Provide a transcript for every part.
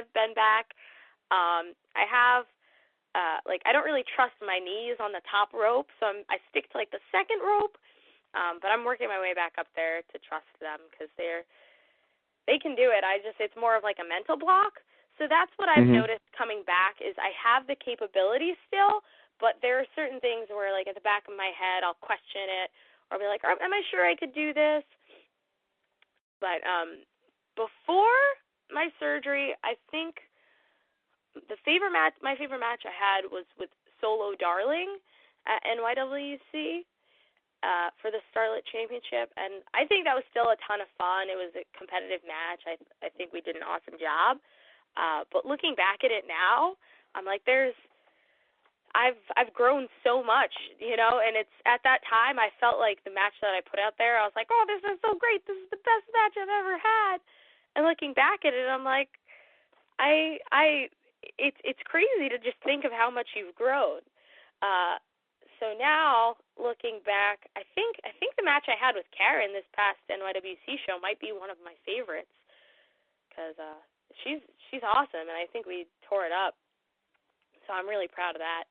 I've been back. I have, I don't really trust my knees on the top rope, so I stick to, like, the second rope, but I'm working my way back up there to trust them because they can do it. It's more of, like, a mental block. So that's what I've noticed coming back is I have the capability still, but there are certain things where, like, at the back of my head, I'll question it or be like, am I sure I could do this? But before my surgery, I think my favorite match I had was with Solo Darling at NYWC for the Starlet Championship, and I think that was still a ton of fun. It was a competitive match. I think we did an awesome job. But looking back at it now, I'm like, I've grown so much, and it's at that time I felt like the match that I put out there, I was like, oh, this is so great. This is the best match I've ever had. And looking back at it, I'm like, it's crazy to just think of how much you've grown. So now looking back, I think the match I had with Karen this past NYWC show might be one of my favorites because she's awesome, and I think we tore it up. So I'm really proud of that.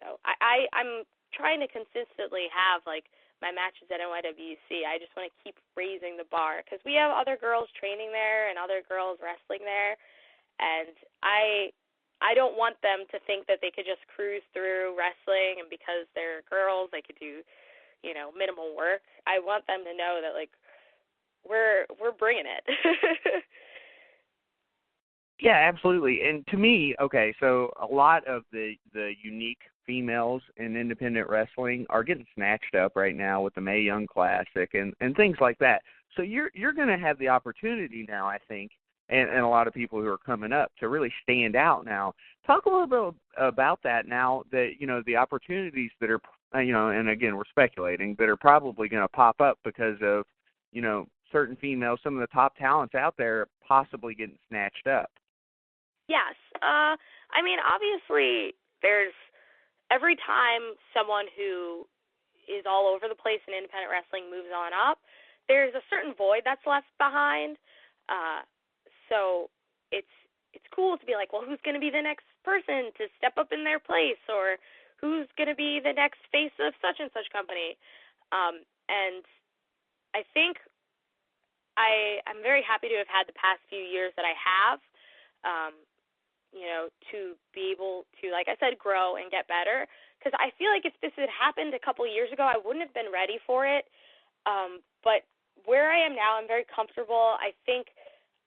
So I'm trying to consistently have, like, my matches at NYWC. I just want to keep raising the bar because we have other girls training there and other girls wrestling there, and I don't want them to think that they could just cruise through wrestling and because they're girls they could do, minimal work. I want them to know that, like, we're bringing it. Yeah, absolutely. And to me, okay, so a lot of the unique females in independent wrestling are getting snatched up right now with the Mae Young Classic and things like that. So you're going to have the opportunity now, I think, and a lot of people who are coming up to really stand out now. Talk a little bit about that now that, the opportunities that are, and again, we're speculating, that are probably going to pop up because of, certain females, some of the top talents out there possibly getting snatched up. Yes. Obviously, there's every time someone who is all over the place in independent wrestling moves on up, there's a certain void that's left behind. So it's cool to be like, well, who's going to be the next person to step up in their place, or who's going to be the next face of such and such company? And I think I'm very happy to have had the past few years that I have, to be able to, like I said, grow and get better. Because I feel like if this had happened a couple years ago, I wouldn't have been ready for it. But where I am now, I'm very comfortable. I think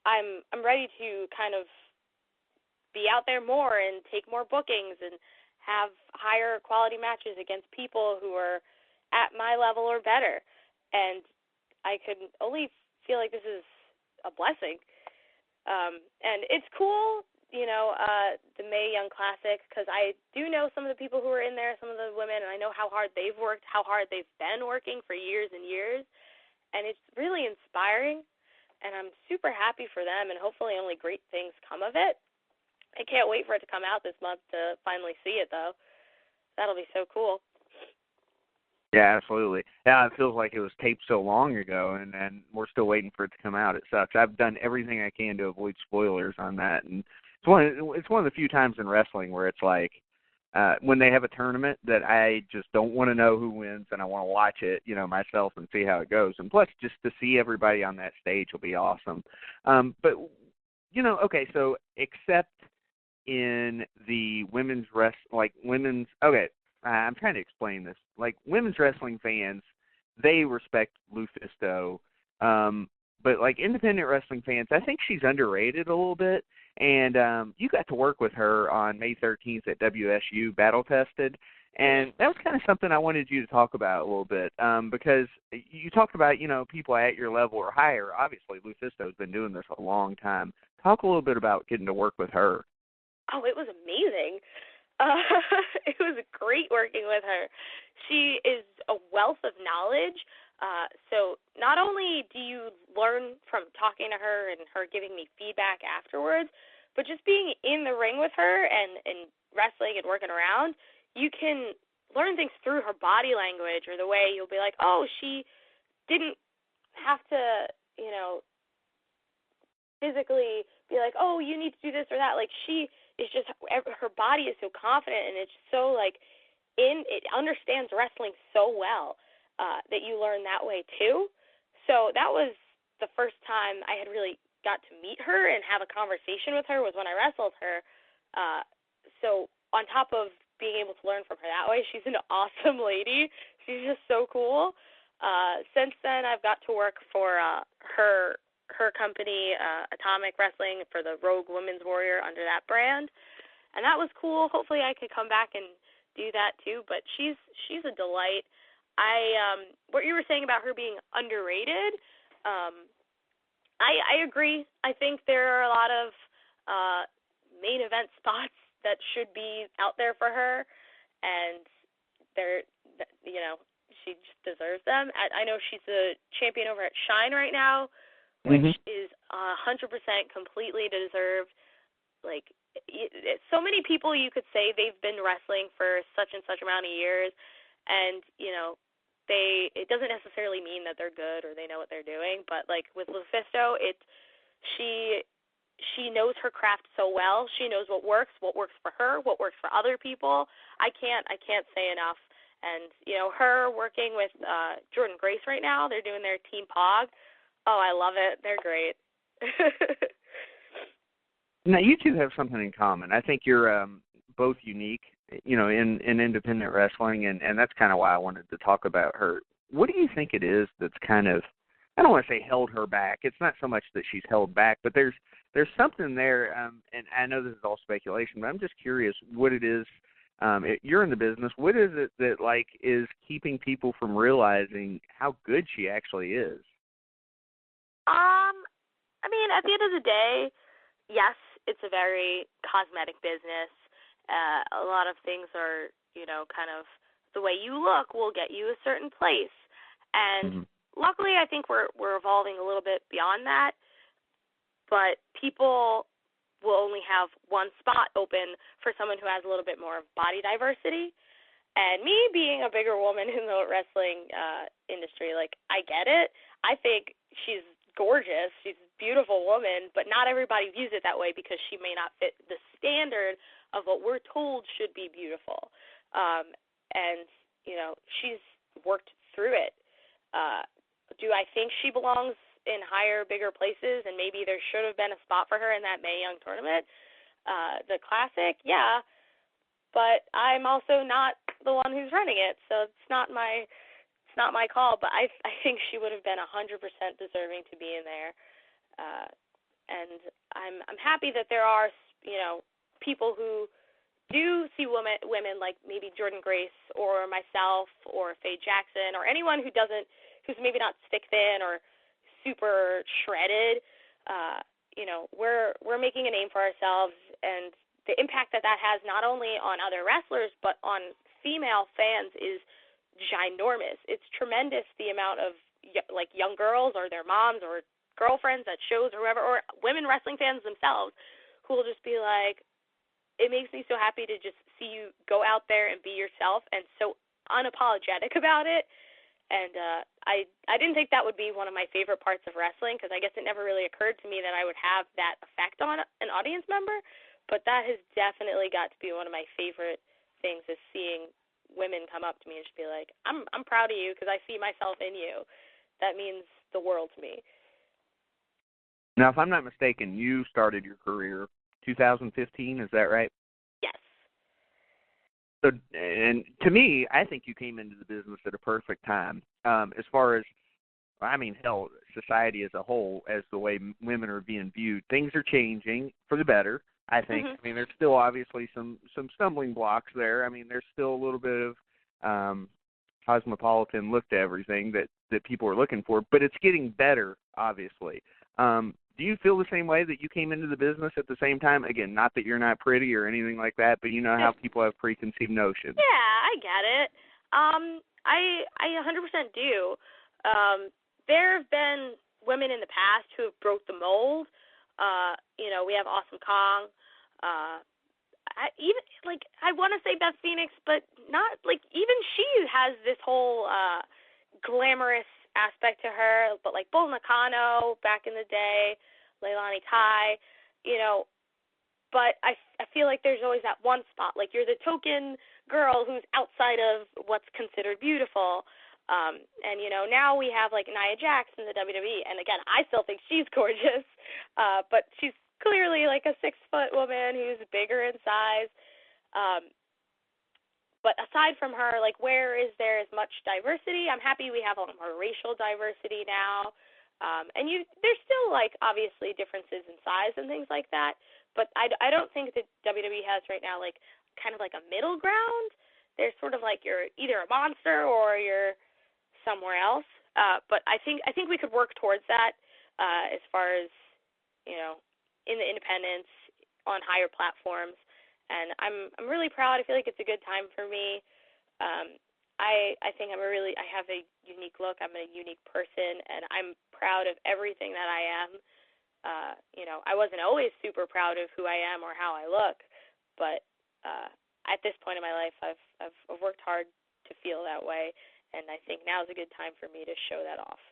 I'm ready to kind of be out there more and take more bookings and have higher quality matches against people who are at my level or better. And I could only feel like this is a blessing. And it's cool, the Mae Young Classic, because I do know some of the people who are in there, some of the women, and I know how hard they've worked, how hard they've been working for years and years. And it's really inspiring, and I'm super happy for them, and hopefully only great things come of it. I can't wait for it to come out this month to finally see it, though. That'll be so cool. Yeah, absolutely. Yeah, it feels like it was taped so long ago, and we're still waiting for it to come out. It sucks. I've done everything I can to avoid spoilers on that, and it's one of the few times in wrestling where it's like when they have a tournament that I just don't want to know who wins, and I want to watch it, myself and see how it goes. And plus, just to see everybody on that stage will be awesome. But okay, so except in the women's I'm trying to explain this. Like, women's wrestling fans, they respect Lufisto. But, like, independent wrestling fans, I think she's underrated a little bit. And you got to work with her on May 13th at WSU Battle Tested. And that was kind of something I wanted you to talk about a little bit because you talked about, people at your level or higher. Obviously, Lufisto's been doing this a long time. Talk a little bit about getting to work with her. Oh, it was amazing. It was great working with her. She is a wealth of knowledge. So not only do you learn from talking to her and her giving me feedback afterwards, but just being in the ring with her and wrestling and working around, you can learn things through her body language or the way you'll be like, oh, she didn't have to, physically be like, oh, you need to do this or that. Like, she is just, her body is so confident, and it's so, like, it understands wrestling so well that you learn that way too. So that was the first time I had really got to meet her and have a conversation with her, was when I wrestled her. So on top of being able to learn from her that way, she's an awesome lady. She's just so cool. Since then, I've got to work for her company, Atomic Wrestling, for the Rogue Women's Warrior under that brand, and that was cool. Hopefully, I could come back and do that too. But she's a delight. What you were saying about her being underrated, I agree. I think there are a lot of main event spots that should be out there for her, and she just deserves them. I know she's a champion over at Shine right now, which is 100% completely deserved. Like, so many people, you could say they've been wrestling for such and such amount of years, and it doesn't necessarily mean that they're good or they know what they're doing. But like with Lufisto, she knows her craft so well. She knows what works for her, what works for other people. I can't say enough. And her working with Jordan Grace right now, they're doing their Team Pog. Oh, I love it. They're great. Now, you two have something in common. I think you're both unique, in independent wrestling, and that's kind of why I wanted to talk about her. What do you think it is that's kind of, I don't want to say held her back. It's not so much that she's held back, but there's something there, and I know this is all speculation, but I'm just curious what it is. You're in the business. What is it that, like, is keeping people from realizing how good she actually is? I mean, at the end of the day, yes, it's a very cosmetic business. A lot of things are, kind of the way you look will get you a certain place. And luckily, I think we're evolving a little bit beyond that. But people will only have one spot open for someone who has a little bit more body diversity. And me being a bigger woman in the wrestling industry, like, I get it. I think she's gorgeous. She's a beautiful woman, but not everybody views it that way because she may not fit the standard of what we're told should be beautiful. And, she's worked through it. Do I think she belongs in higher, bigger places, and maybe there should have been a spot for her in that Mae Young tournament, the Classic? Yeah, but I'm also not the one who's running it, so it's not my call. But I think she would have been 100% deserving to be in there, and I'm happy that there are people who do see women like maybe Jordan Grace or myself or Faye Jackson or anyone who's maybe not stick thin or super shredded. We're making a name for ourselves, and the impact that has not only on other wrestlers but on female fans is ginormous. It's tremendous, the amount of young girls or their moms or girlfriends at shows or whoever, or women wrestling fans themselves, who will just be like, it makes me so happy to just see you go out there and be yourself and so unapologetic about it. And I didn't think that would be one of my favorite parts of wrestling, because I guess it never really occurred to me that I would have that effect on an audience member. But that has definitely got to be one of my favorite things, is seeing women come up to me and just be like, I'm proud of you because I see myself in you. That means the world to me. Now, if I'm not mistaken, you started your career 2015, is that right? Yes. So, and to me, I think you came into the business at a perfect time. As far as, hell, society as a whole, as the way women are being viewed, things are changing for the better, I think. There's still obviously some stumbling blocks there. There's still a little bit of cosmopolitan look to everything that people are looking for, but it's getting better, obviously. Do you feel the same way, that you came into the business at the same time? Again, not that you're not pretty or anything like that, but you know how people have preconceived notions. Yeah, I get it. I 100% do. There have been women in the past who have broke the mold. We have Awesome Kong. I want to say Beth Phoenix, but not, even she has this whole glamorous aspect to her. But Bull Nakano back in the day, Leilani Kai, but I feel like there's always that one spot, like you're the token girl who's outside of what's considered beautiful. And now we have like Nia Jax in the WWE, and again, I still think she's gorgeous, but she's clearly like a 6-foot woman who's bigger in size. But aside from her, like, where is there as much diversity? I'm happy we have a lot more racial diversity now. And there's still, like, obviously differences in size and things like that. But I don't think that WWE has right now, like, kind of like a middle ground. There's sort of like you're either a monster or you're somewhere else. But I think we could work towards that as far as, in the independents, on higher platforms. And I'm really proud. I feel like it's a good time for me. I think I have a unique look. I'm a unique person, and I'm proud of everything that I am. I wasn't always super proud of who I am or how I look, but at this point in my life, I've worked hard to feel that way, and I think now's a good time for me to show that off.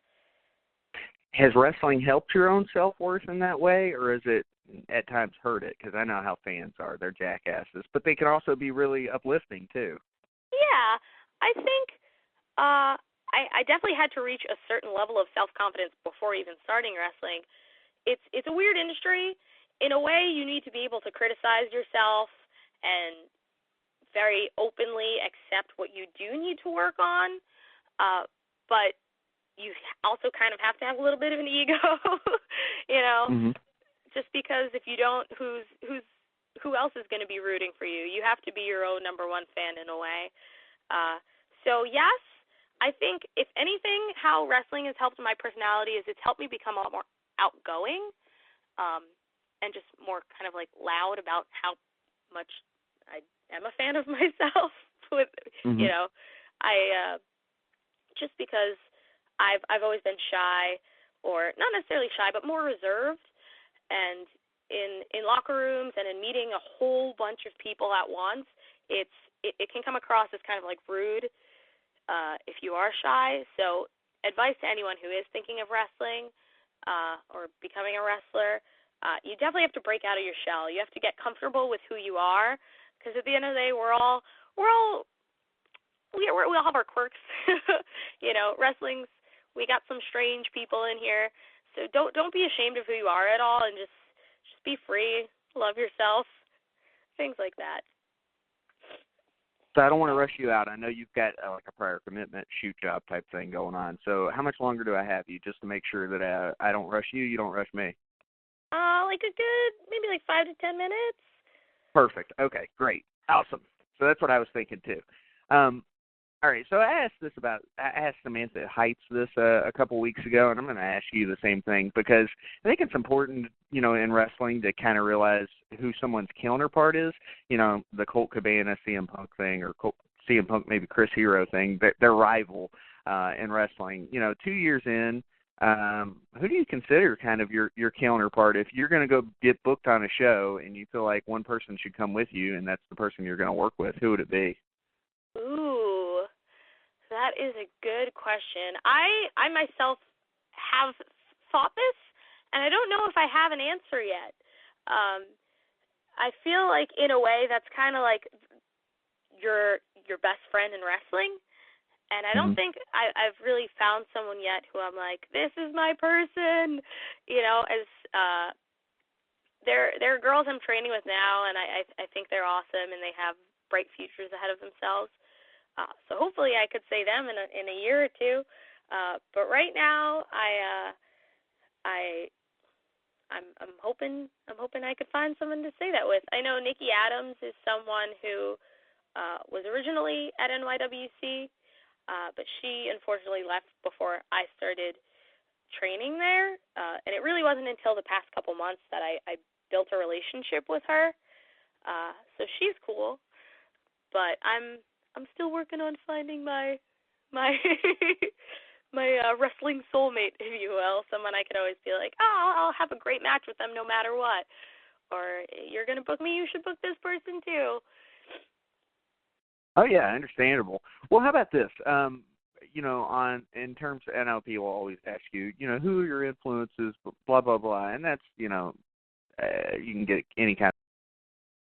Has wrestling helped your own self-worth in that way, or is it at times hurt it? Because I know how fans are. They're jackasses, but they can also be really uplifting, too. Yeah, I think I definitely had to reach a certain level of self-confidence before even starting wrestling. It's a weird industry. In a way, you need to be able to criticize yourself and very openly accept what you do need to work on, but you also kind of have to have a little bit of an ego, Mm-hmm. Just because if you don't, who else is going to be rooting for you? You have to be your own number one fan in a way. So yes, I think if anything, how wrestling has helped my personality is it's helped me become a lot more outgoing, and just more kind of like loud about how much I am a fan of myself. With Mm-hmm. I just because I've always been shy, or not necessarily shy, but more reserved. And in locker rooms and in meeting a whole bunch of people at once, it can come across as kind of like rude if you are shy. So advice to anyone who is thinking of wrestling or becoming a wrestler, you definitely have to break out of your shell. You have to get comfortable with who you are, because at the end of the day, we all have our quirks. Wrestling's, we got some strange people in here. So don't be ashamed of who you are at all, and just be free, love yourself, things like that. So I don't want to rush you out. I know you've got like a prior commitment shoot job type thing going on. So how much longer do I have you, just to make sure that I don't rush you don't rush me? Like a good maybe like 5 to 10 minutes. Perfect. Okay, great. Awesome. So that's what I was thinking too. All right, so I asked Samantha Heights this a couple weeks ago, and I'm going to ask you the same thing, because I think it's important, in wrestling to kind of realize who someone's counterpart is. The Colt Cabana CM Punk thing, or CM Punk maybe Chris Hero thing, their rival in wrestling. 2 years in, who do you consider kind of your counterpart? If you're going to go get booked on a show and you feel like one person should come with you and that's the person you're going to work with, who would it be? Ooh, that is a good question. I myself have thought this, and I don't know if I have an answer yet. I feel like in a way that's kind of like your best friend in wrestling, and I don't think I've really found someone yet who I'm like, this is my person. As there are girls I'm training with now, and I think they're awesome, and they have bright futures ahead of themselves. So hopefully I could say them in a year or two. But right now I'm hoping I could find someone to say that with. I know Nikki Adams is someone who was originally at NYWC, but she unfortunately left before I started training there. And it really wasn't until the past couple months that I built a relationship with her. So she's cool, but I'm still working on finding my my wrestling soulmate, if you will, someone I could always be like, oh, I'll have a great match with them no matter what. Or, you're going to book me, you should book this person too. Oh, yeah, understandable. Well, how about this? on in terms of NLP will always ask you, who are your influences, blah blah blah, and that's you can get any kind